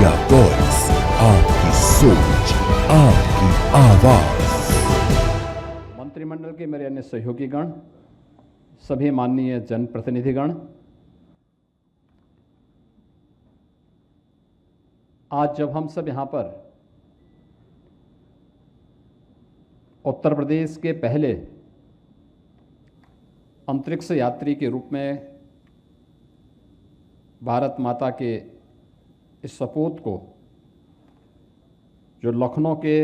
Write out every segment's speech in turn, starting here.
India voice, आपकी सोच, आपकी आवाज। मंत्रिमंडल के मेरे अन्य सहयोगीगण, सभी माननीय जनप्रतिनिधिगण, आज जब हम सब यहाँ पर उत्तर प्रदेश के पहले अंतरिक्ष यात्री के रूप में भारत माता के इस सपूत को, जो लखनऊ के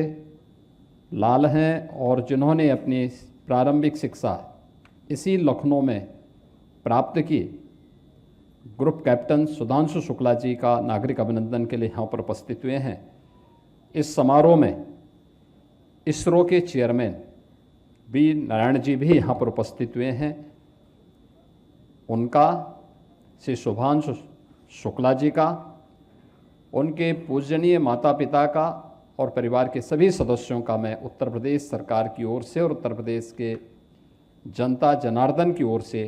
लाल हैं और जिन्होंने अपनी प्रारंभिक शिक्षा इसी लखनऊ में प्राप्त की, ग्रुप कैप्टन सुधांशु शुक्ला जी का नागरिक अभिनंदन के लिए यहाँ पर उपस्थित हुए हैं। इस समारोह में इसरो के चेयरमैन बी नारायण जी भी यहाँ पर उपस्थित हुए हैं। उनका, श्री सुधांशु शुक्ला जी का, उनके पूजनीय माता पिता का और परिवार के सभी सदस्यों का मैं उत्तर प्रदेश सरकार की ओर से और उत्तर प्रदेश के जनता जनार्दन की ओर से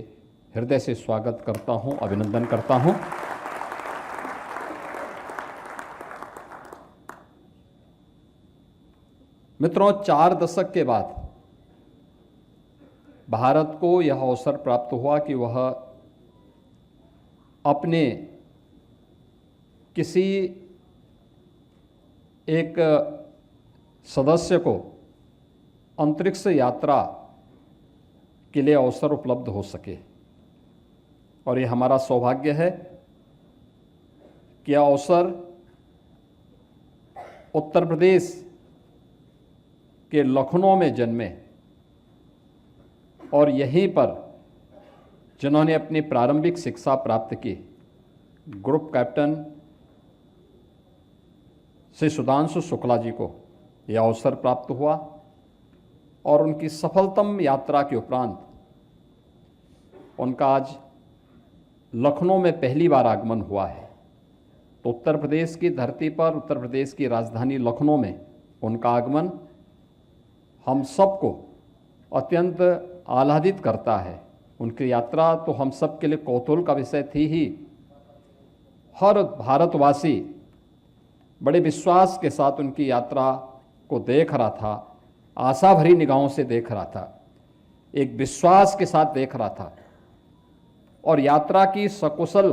हृदय से स्वागत करता हूं, अभिनंदन करता हूं। मित्रों, 4 दशक के बाद भारत को यह अवसर प्राप्त हुआ कि वह अपने किसी एक सदस्य को अंतरिक्ष यात्रा के लिए अवसर उपलब्ध हो सके, और ये हमारा सौभाग्य है कि यह अवसर उत्तर प्रदेश के लखनऊ में जन्मे और यहीं पर जिन्होंने अपनी प्रारंभिक शिक्षा प्राप्त की, ग्रुप कैप्टन श्री सुधांशु शुक्ला जी को यह अवसर प्राप्त हुआ और उनकी सफलतम यात्रा के उपरांत उनका आज लखनऊ में पहली बार आगमन हुआ है। तो उत्तर प्रदेश की धरती पर, उत्तर प्रदेश की राजधानी लखनऊ में उनका आगमन हम सबको अत्यंत आह्लादित करता है। उनकी यात्रा तो हम सब के लिए कौतूहल का विषय थी ही। हर भारतवासी बड़े विश्वास के साथ उनकी यात्रा को देख रहा था, आशा भरी निगाहों से देख रहा था, एक विश्वास के साथ देख रहा था। और यात्रा की सकुशल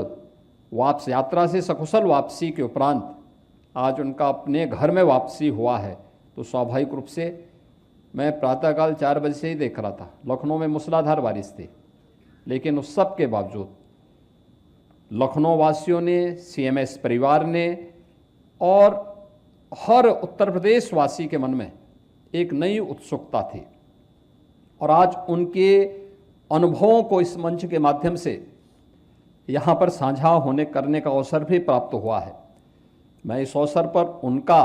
यात्रा से सकुशल वापसी के उपरांत आज उनका अपने घर में वापसी हुआ है। तो स्वाभाविक रूप से मैं प्रातःकाल 4 बजे से ही देख रहा था। लखनऊ में मूसलाधार बारिश थी, लेकिन उस सब के बावजूद लखनऊ वासियों ने, सीएमएस परिवार ने और हर उत्तर प्रदेश वासी के मन में एक नई उत्सुकता थी। और आज उनके अनुभवों को इस मंच के माध्यम से यहाँ पर साझा करने का अवसर भी प्राप्त हुआ है। मैं इस अवसर पर उनका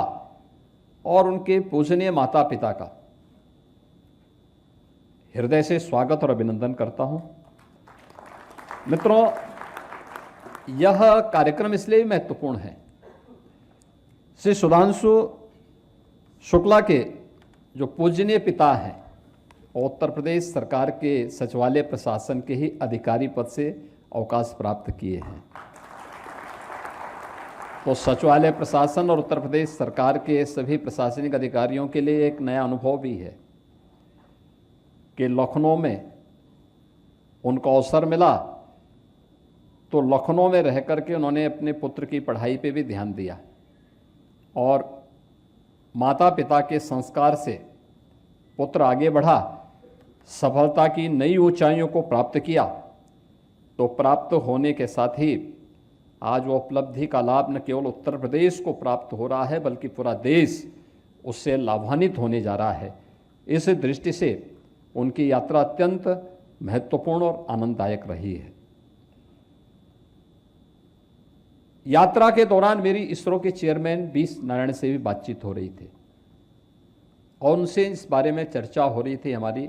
और उनके पूजनीय माता पिता का हृदय से स्वागत और अभिनंदन करता हूँ। मित्रों, यह कार्यक्रम इसलिए महत्वपूर्ण है, श्री सुधांशु शुक्ला के जो पूजनीय पिता हैं, उत्तर प्रदेश सरकार के सचिवालय प्रशासन के ही अधिकारी पद से अवकाश प्राप्त किए हैं। तो सचिवालय प्रशासन और उत्तर प्रदेश सरकार के सभी प्रशासनिक अधिकारियों के लिए एक नया अनुभव भी है कि लखनऊ में उनको अवसर मिला तो लखनऊ में रह करके उन्होंने अपने पुत्र की पढ़ाई पे भी ध्यान दिया और माता पिता के संस्कार से पुत्र आगे बढ़ा, सफलता की नई ऊंचाइयों को प्राप्त किया। तो प्राप्त होने के साथ ही आज वो उपलब्धि का लाभ न केवल उत्तर प्रदेश को प्राप्त हो रहा है, बल्कि पूरा देश उससे लाभान्वित होने जा रहा है। इस दृष्टि से उनकी यात्रा अत्यंत महत्वपूर्ण और आनंददायक रही है। यात्रा के दौरान मेरी इसरो के चेयरमैन बी नारायण से भी बातचीत हो रही थी और उनसे इस बारे में चर्चा हो रही थी हमारी।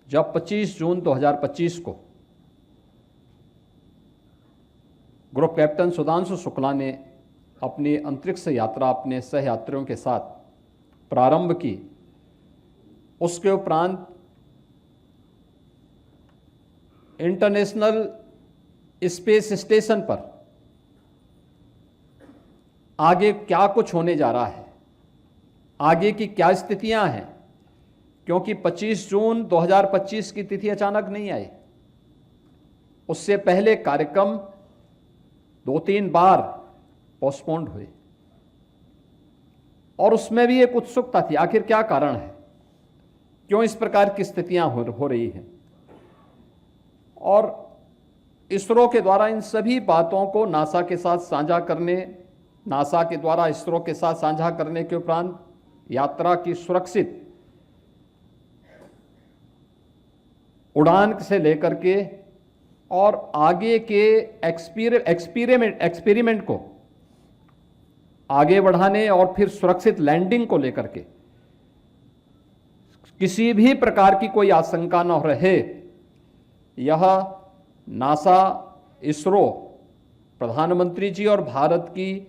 जब 25 जून 2025 को ग्रुप कैप्टन सुधांशु शुक्ला ने अपनी अंतरिक्ष यात्रा अपने सहयात्रियों के साथ प्रारंभ की, उसके उपरांत इंटरनेशनल स्पेस स्टेशन पर आगे क्या कुछ होने जा रहा है, आगे की क्या स्थितियां हैं, क्योंकि 25 जून 2025 की तिथि अचानक नहीं आई। उससे पहले कार्यक्रम 2-3 बार पोस्टपोन्ड हुए और उसमें भी एक उत्सुकता थी, आखिर क्या कारण है, क्यों इस प्रकार की स्थितियां हो रही हैं। और इसरो के द्वारा इन सभी बातों को नासा के साथ साझा करने, नासा के द्वारा इसरो के साथ साझा करने के उपरांत यात्रा की सुरक्षित उड़ान से लेकर के और आगे के एक्सपेरिमेंट को आगे बढ़ाने और फिर सुरक्षित लैंडिंग को लेकर के किसी भी प्रकार की कोई आशंका न रहे, यह नासा, इसरो, प्रधानमंत्री जी और भारत की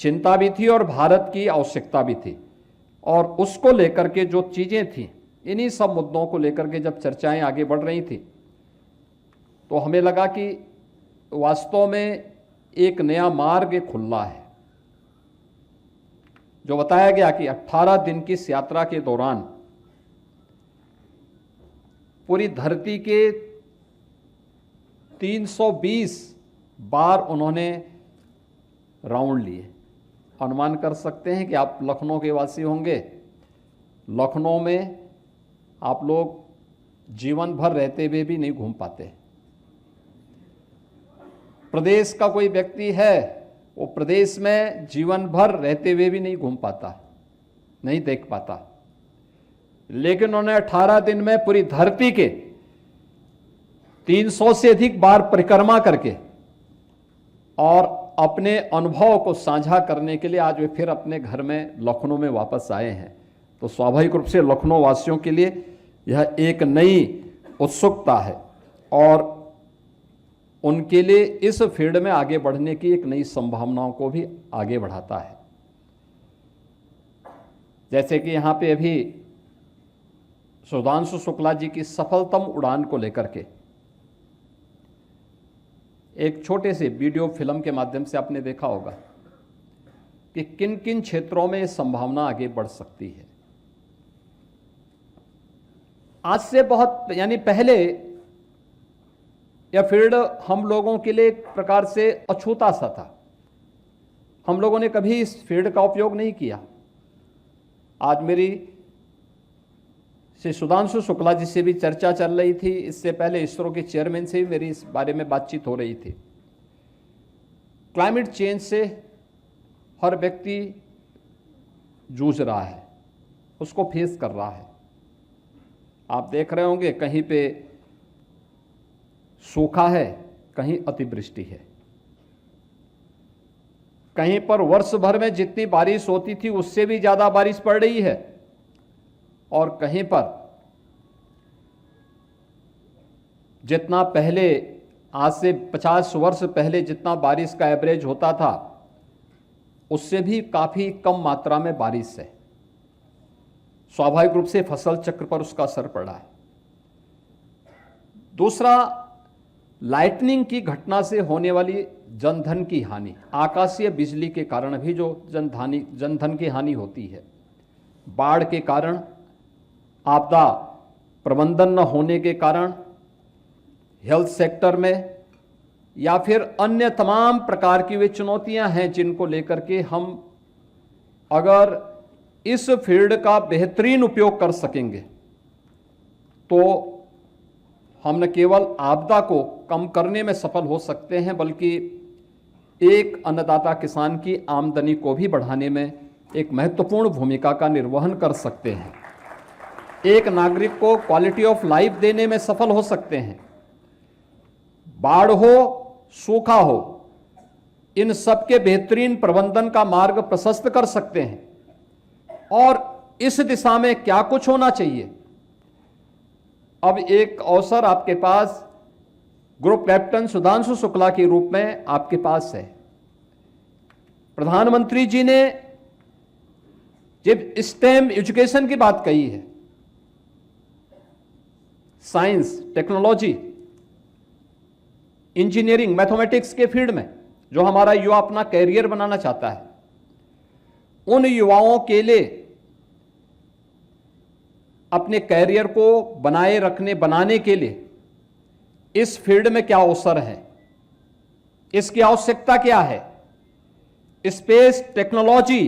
चिंता भी थी और भारत की आवश्यकता भी थी। और उसको लेकर के जो चीजें थी, इन्हीं सब मुद्दों को लेकर के जब चर्चाएं आगे बढ़ रही थी, तो हमें लगा कि वास्तव में एक नया मार्ग खुला है। जो बताया गया कि 18 दिन की इस यात्रा के दौरान पूरी धरती के 320 बार उन्होंने राउंड लिए। अनुमान कर सकते हैं कि आप लखनऊ के वासी होंगे, लखनऊ में आप लोग जीवन भर रहते हुए भी नहीं घूम पाते। प्रदेश का कोई व्यक्ति है, वो प्रदेश में जीवन भर रहते हुए भी नहीं घूम पाता, नहीं देख पाता। लेकिन उन्होंने 18 दिन में पूरी धरती के 300 से अधिक बार परिक्रमा करके और अपने अनुभव को साझा करने के लिए आज वे फिर अपने घर में लखनऊ में वापस आए हैं। तो स्वाभाविक रूप से लखनऊ वासियों के लिए यह एक नई उत्सुकता है और उनके लिए इस फील्ड में आगे बढ़ने की एक नई संभावनाओं को भी आगे बढ़ाता है। जैसे कि यहां पे अभी सुधांशु शुक्ला जी की सफलतम उड़ान को लेकर के एक छोटे से वीडियो फिल्म के माध्यम से आपने देखा होगा कि किन किन क्षेत्रों में संभावना आगे बढ़ सकती है। आज से बहुत पहले यह फील्ड हम लोगों के लिए एक प्रकार से अछूता सा था, हम लोगों ने कभी इस फील्ड का उपयोग नहीं किया। आज मेरी श्री सुधांशु शुक्ला जी से भी चर्चा चल रही थी, इससे पहले इसरो के चेयरमैन से भी मेरी इस बारे में बातचीत हो रही थी। क्लाइमेट चेंज से हर व्यक्ति जूझ रहा है, उसको फेस कर रहा है। आप देख रहे होंगे कहीं पे सूखा है, कहीं अतिवृष्टि है, कहीं पर वर्ष भर में जितनी बारिश होती थी उससे भी ज्यादा बारिश पड़ रही है और कहीं पर जितना पहले, आज से 50 वर्ष पहले जितना बारिश का एवरेज होता था उससे भी काफी कम मात्रा में बारिश है। स्वाभाविक रूप से फसल चक्र पर उसका असर पड़ा है। दूसरा, लाइटनिंग की घटना से होने वाली जनधन की हानि, आकाशीय बिजली के कारण भी जो जनधन की हानि होती है, बाढ़ के कारण, आपदा प्रबंधन न होने के कारण, हेल्थ सेक्टर में या फिर अन्य तमाम प्रकार की वे चुनौतियां हैं जिनको लेकर के हम अगर इस फील्ड का बेहतरीन उपयोग कर सकेंगे तो हम न केवल आपदा को कम करने में सफल हो सकते हैं बल्कि एक अन्नदाता किसान की आमदनी को भी बढ़ाने में एक महत्वपूर्ण भूमिका का निर्वहन कर सकते हैं। एक नागरिक को क्वालिटी ऑफ लाइफ देने में सफल हो सकते हैं। बाढ़ हो, सूखा हो, इन सब के बेहतरीन प्रबंधन का मार्ग प्रशस्त कर सकते हैं। और इस दिशा में क्या कुछ होना चाहिए, अब एक अवसर आपके पास ग्रुप कैप्टन सुधांशु शुक्ला के रूप में आपके पास है। प्रधानमंत्री जी ने जब स्टेम एजुकेशन की बात कही है, साइंस, टेक्नोलॉजी, इंजीनियरिंग, मैथमेटिक्स के फील्ड में जो हमारा युवा अपना कैरियर बनाना चाहता है, उन युवाओं के लिए अपने कैरियर को बनाने के लिए इस फील्ड में क्या अवसर है, इसकी आवश्यकता क्या है, स्पेस टेक्नोलॉजी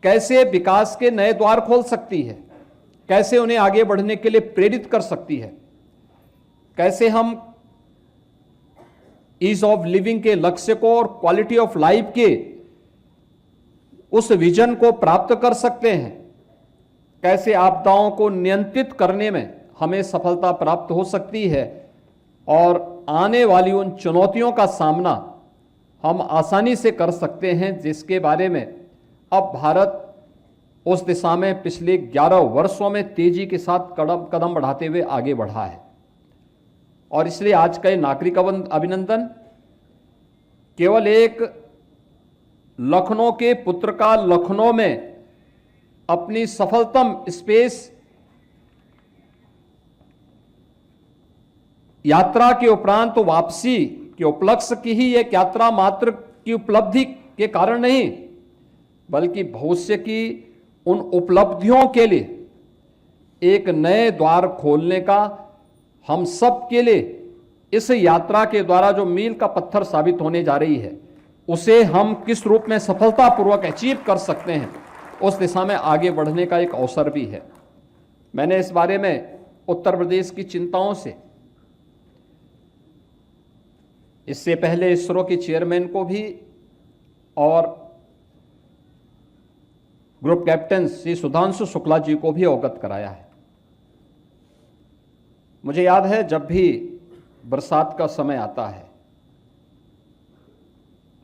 कैसे विकास के नए द्वार खोल सकती है, कैसे उन्हें आगे बढ़ने के लिए प्रेरित कर सकती है, कैसे हम ईज ऑफ लिविंग के लक्ष्य को और क्वालिटी ऑफ लाइफ के उस विजन को प्राप्त कर सकते हैं, कैसे आपदाओं को नियंत्रित करने में हमें सफलता प्राप्त हो सकती है और आने वाली उन चुनौतियों का सामना हम आसानी से कर सकते हैं, जिसके बारे में अब भारत उस दिशा में पिछले 11 वर्षों में तेजी के साथ कदम बढ़ाते हुए आगे बढ़ा है। और इसलिए आज का ये नागरिक अभिनंदन केवल एक लखनऊ के पुत्र का लखनऊ में अपनी सफलतम स्पेस यात्रा के उपरांत वापसी के उपलक्ष्य की ही एक यात्रा मात्र की उपलब्धि के कारण नहीं, बल्कि भविष्य की उन उपलब्धियों के लिए एक नए द्वार खोलने का हम सब के लिए इस यात्रा के द्वारा जो मील का पत्थर साबित होने जा रही है, उसे हम किस रूप में सफलतापूर्वक अचीव कर सकते हैं, उस दिशा में आगे बढ़ने का एक अवसर भी है। मैंने इस बारे में उत्तर प्रदेश की चिंताओं से इससे पहले इसरो के चेयरमैन को भी और ग्रुप कैप्टन श्री सुधांशु शुक्ला जी को भी अवगत कराया है। मुझे याद है, जब भी बरसात का समय आता है,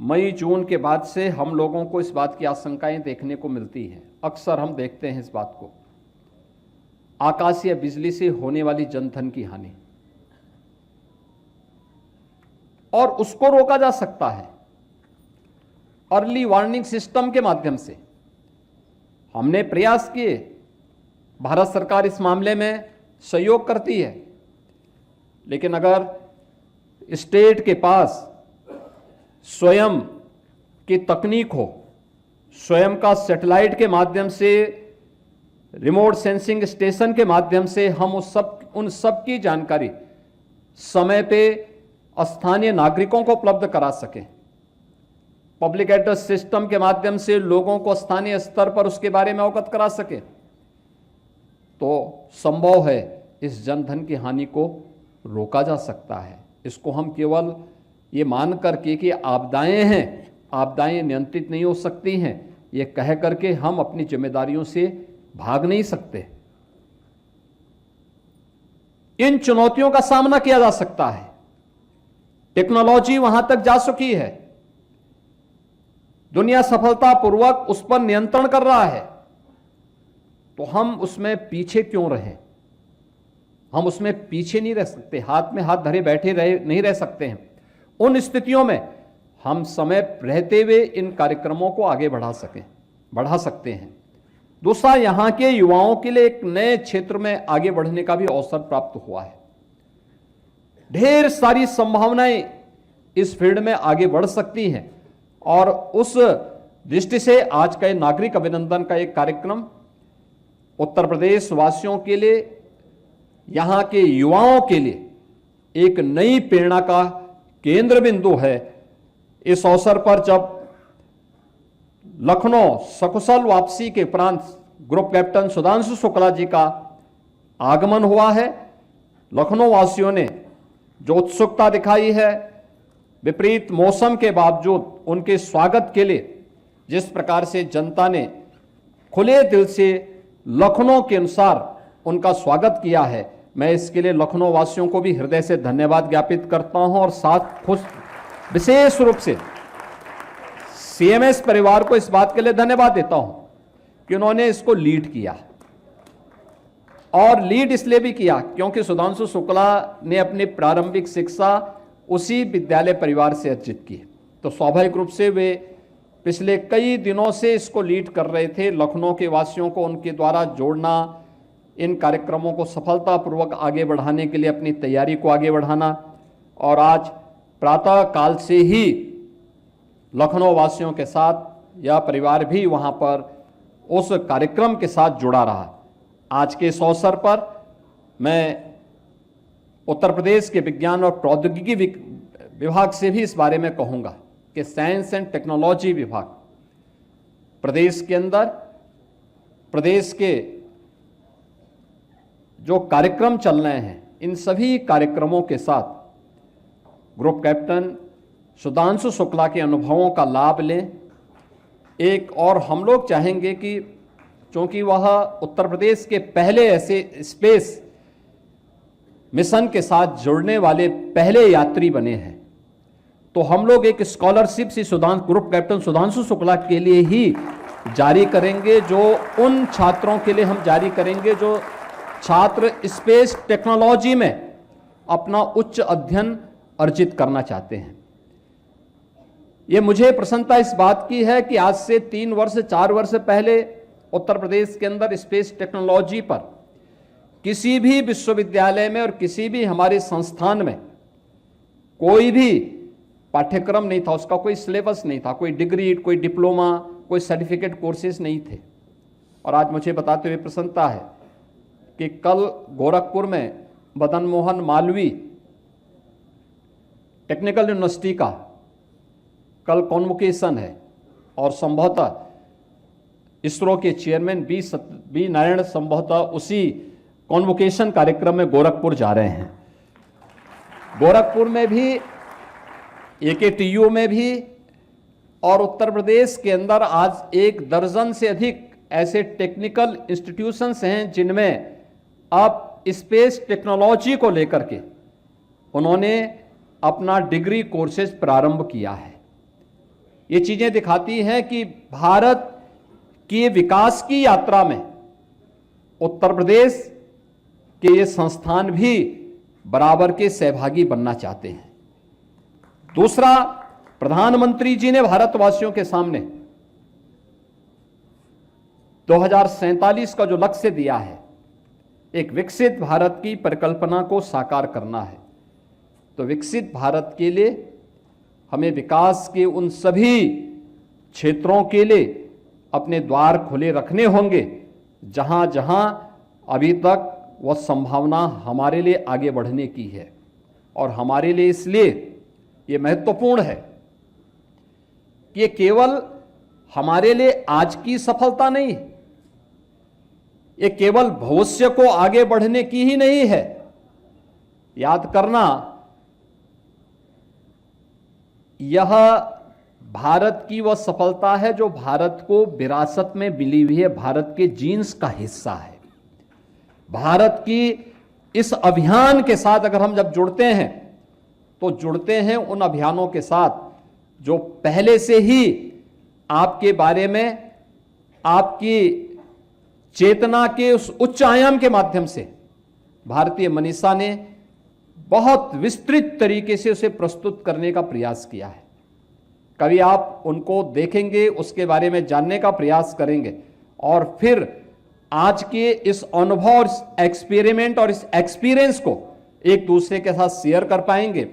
मई जून के बाद से हम लोगों को इस बात की आशंकाएं देखने को मिलती हैं। अक्सर हम देखते हैं इस बात को, आकाशीय बिजली से होने वाली जनधन की हानि, और उसको रोका जा सकता है अर्ली वार्निंग सिस्टम के माध्यम से। हमने प्रयास किए, भारत सरकार इस मामले में सहयोग करती है, लेकिन अगर स्टेट के पास स्वयं की तकनीक हो, स्वयं का सैटेलाइट के माध्यम से, रिमोट सेंसिंग स्टेशन के माध्यम से हम उन सब की जानकारी समय पे स्थानीय नागरिकों को उपलब्ध करा सकें, पब्लिक एड्रेस सिस्टम के माध्यम से लोगों को स्थानीय स्तर पर उसके बारे में अवगत करा सके, तो संभव है इस जनधन की हानि को रोका जा सकता है। इसको हम केवल ये मान करके कि आपदाएं हैं, आपदाएं नियंत्रित नहीं हो सकती हैं, ये कह करके हम अपनी जिम्मेदारियों से भाग नहीं सकते। इन चुनौतियों का सामना किया जा सकता है। टेक्नोलॉजी वहां तक जा चुकी है, दुनिया सफलतापूर्वक उस पर नियंत्रण कर रहा है, तो हम उसमें पीछे क्यों रहें? हम उसमें पीछे नहीं रह सकते, हाथ में हाथ धरे बैठे नहीं रह सकते हैं। उन स्थितियों में हम समय रहते हुए इन कार्यक्रमों को आगे बढ़ा सकते हैं। दूसरा, यहां के युवाओं के लिए एक नए क्षेत्र में आगे बढ़ने का भी अवसर प्राप्त हुआ है। ढेर सारी संभावनाएं इस फील्ड में आगे बढ़ सकती हैं, और उस दृष्टि से आज का नागरिक अभिनंदन का एक कार्यक्रम उत्तर प्रदेश वासियों के लिए, यहां के युवाओं के लिए एक नई प्रेरणा का केंद्र बिंदु है। इस अवसर पर जब लखनऊ सकुशल वापसी के उपरांत ग्रुप कैप्टन सुधांशु शुक्ला जी का आगमन हुआ है, लखनऊ वासियों ने जो उत्सुकता दिखाई है, विपरीत मौसम के बावजूद उनके स्वागत के लिए जिस प्रकार से जनता ने खुले दिल से लखनऊ के अनुसार उनका स्वागत किया है, मैं इसके लिए लखनऊ वासियों को भी हृदय से धन्यवाद ज्ञापित करता हूं, और साथ विशेष रूप से सीएमएस परिवार को इस बात के लिए धन्यवाद देता हूं कि उन्होंने इसको लीड किया। और लीड इसलिए भी किया क्योंकि सुधांशु शुक्ला ने अपनी प्रारंभिक शिक्षा उसी विद्यालय परिवार से अर्जित की, तो स्वाभाविक रूप से वे पिछले कई दिनों से इसको लीड कर रहे थे। लखनऊ के वासियों को उनके द्वारा जोड़ना, इन कार्यक्रमों को सफलतापूर्वक आगे बढ़ाने के लिए अपनी तैयारी को आगे बढ़ाना, और आज प्रातः काल से ही लखनऊ वासियों के साथ यह परिवार भी वहां पर उस कार्यक्रम के साथ जुड़ा रहा। आज के इस अवसर पर मैं उत्तर प्रदेश के विज्ञान और प्रौद्योगिकी विभाग से भी इस बारे में कहूंगा कि साइंस एंड टेक्नोलॉजी विभाग प्रदेश के अंदर प्रदेश के जो कार्यक्रम चल रहे हैं, इन सभी कार्यक्रमों के साथ ग्रुप कैप्टन सुधांशु शुक्ला के अनुभवों का लाभ लें। एक और हम लोग चाहेंगे कि चूंकि वह उत्तर प्रदेश के पहले ऐसे स्पेस मिशन के साथ जुड़ने वाले पहले यात्री बने हैं, तो हम लोग एक स्कॉलरशिप से ग्रुप कैप्टन सुधांशु शुक्ला के लिए ही जारी करेंगे, जो उन छात्रों के लिए हम जारी करेंगे जो छात्र स्पेस टेक्नोलॉजी में अपना उच्च अध्ययन अर्जित करना चाहते हैं। ये मुझे प्रसन्नता इस बात की है कि आज से 3 वर्ष 4 वर्ष पहले उत्तर प्रदेश के अंदर स्पेस टेक्नोलॉजी पर किसी भी विश्वविद्यालय में और किसी भी हमारे संस्थान में कोई भी पाठ्यक्रम नहीं था, उसका कोई सिलेबस नहीं था, कोई डिग्री, कोई डिप्लोमा, कोई सर्टिफिकेट कोर्सेज नहीं थे। और आज मुझे बताते हुए प्रसन्नता है कि कल गोरखपुर में मदन मोहन मालवीय टेक्निकल यूनिवर्सिटी का कल कॉन्वोकेशन है और संभवतः इसरो के चेयरमैन बी नारायण संभवतः उसी कॉन्वोकेशन कार्यक्रम में गोरखपुर जा रहे हैं। गोरखपुर में भी, AKTU में भी और उत्तर प्रदेश के अंदर आज 1 दर्जन से अधिक ऐसे टेक्निकल इंस्टीट्यूशंस हैं जिनमें अब स्पेस टेक्नोलॉजी को लेकर के उन्होंने अपना डिग्री कोर्सेज प्रारंभ किया है। ये चीजें दिखाती हैं कि भारत की विकास की यात्रा में उत्तर प्रदेश के ये संस्थान भी बराबर के सहभागी बनना चाहते हैं। दूसरा, प्रधानमंत्री जी ने भारतवासियों के सामने 2047 का जो लक्ष्य दिया है, एक विकसित भारत की परिकल्पना को साकार करना है, तो विकसित भारत के लिए हमें विकास के उन सभी क्षेत्रों के लिए अपने द्वार खुले रखने होंगे जहां जहां अभी तक वह संभावना हमारे लिए आगे बढ़ने की है। और हमारे लिए इसलिए ये महत्वपूर्ण है कि ये केवल हमारे लिए आज की सफलता नहीं है, ये केवल भविष्य को आगे बढ़ने की ही नहीं है। याद करना, यह भारत की वह सफलता है जो भारत को विरासत में मिली हुई है, भारत के जीन्स का हिस्सा है। भारत की इस अभियान के साथ अगर हम जब जुड़ते हैं तो जुड़ते हैं उन अभियानों के साथ जो पहले से ही आपके बारे में, आपकी चेतना के उस उच्च आयाम के माध्यम से भारतीय मनीषा ने बहुत विस्तृत तरीके से उसे प्रस्तुत करने का प्रयास किया है। कभी आप उनको देखेंगे, उसके बारे में जानने का प्रयास करेंगे और फिर आज के इस अनुभव और इस एक्सपेरिमेंट और इस एक्सपीरियंस को एक दूसरे के साथ शेयर कर पाएंगे,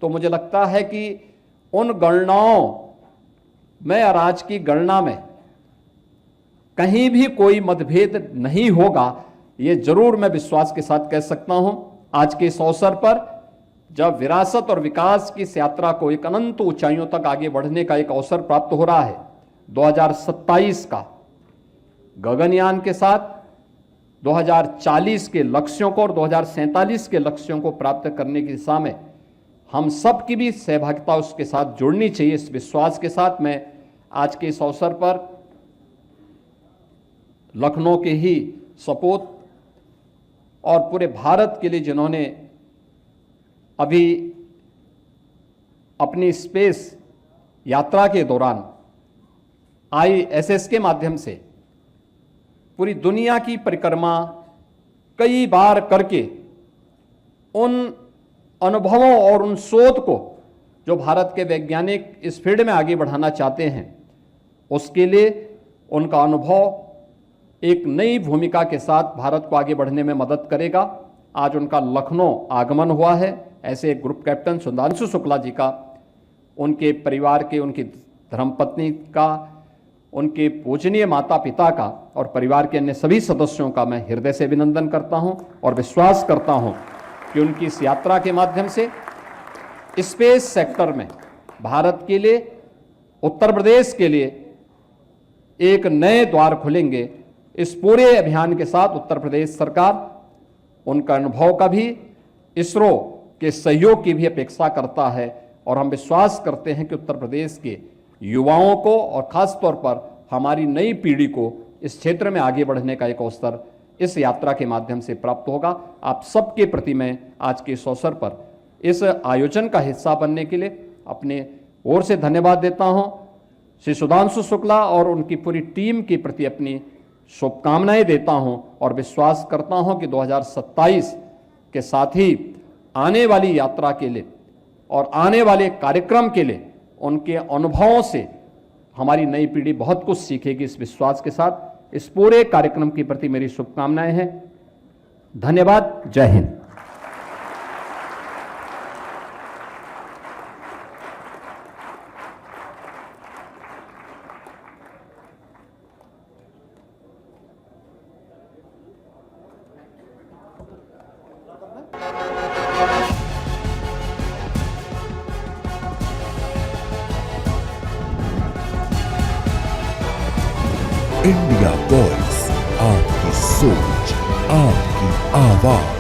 तो मुझे लगता है कि उन गणनाओं में और आज की गणना में कहीं भी कोई मतभेद नहीं होगा। ये जरूर मैं विश्वास के साथ कह सकता हूं। आज के इस अवसर पर जब विरासत और विकास की इस यात्रा को एक अनंत ऊंचाइयों तक आगे बढ़ने का एक अवसर प्राप्त हो रहा है, 2027 का गगनयान के साथ 2040 के लक्ष्यों को और 2047 के लक्ष्यों को प्राप्त करने की दिशा में हम सब की भी सहभागिता उसके साथ जुड़नी चाहिए। इस विश्वास के साथ मैं आज के इस अवसर पर लखनऊ के ही सपूत और पूरे भारत के लिए जिन्होंने अभी अपनी स्पेस यात्रा के दौरान ISS के माध्यम से पूरी दुनिया की परिक्रमा कई बार करके उन अनुभवों और उन शोध को जो भारत के वैज्ञानिक इस फील्ड में आगे बढ़ाना चाहते हैं, उसके लिए उनका अनुभव एक नई भूमिका के साथ भारत को आगे बढ़ने में मदद करेगा। आज उनका लखनऊ आगमन हुआ है। ऐसे ग्रुप कैप्टन सुधांशु शुक्ला जी का, उनके परिवार के, उनकी धर्मपत्नी का उनके पूजनीय माता पिता का और परिवार के अन्य सभी सदस्यों का मैं हृदय से अभिनंदन करता हूं और विश्वास करता हूं कि उनकी इस यात्रा के माध्यम से स्पेस सेक्टर में भारत के लिए, उत्तर प्रदेश के लिए एक नए द्वार खुलेंगे। इस पूरे अभियान के साथ उत्तर प्रदेश सरकार उनका अनुभव का भी, इसरो के सहयोग की भी अपेक्षा करता है और हम विश्वास करते हैं कि उत्तर प्रदेश के युवाओं को और खास तौर पर हमारी नई पीढ़ी को इस क्षेत्र में आगे बढ़ने का एक अवसर इस यात्रा के माध्यम से प्राप्त होगा। आप सबके प्रति मैं आज के इस अवसर पर इस आयोजन का हिस्सा बनने के लिए अपने ओर से धन्यवाद देता हूं। श्री सुधांशु शुक्ला और उनकी पूरी टीम के प्रति अपनी शुभकामनाएं देता हूं और विश्वास करता हूं कि 2027 के साथ ही आने वाली यात्रा के लिए और आने वाले कार्यक्रम के लिए उनके अनुभवों से हमारी नई पीढ़ी बहुत कुछ सीखेगी। इस विश्वास के साथ इस पूरे कार्यक्रम के प्रति मेरी शुभकामनाएं हैं। धन्यवाद। जय हिंद। इंडिया वॉइस, आपकी सोच, आपकी आवाज।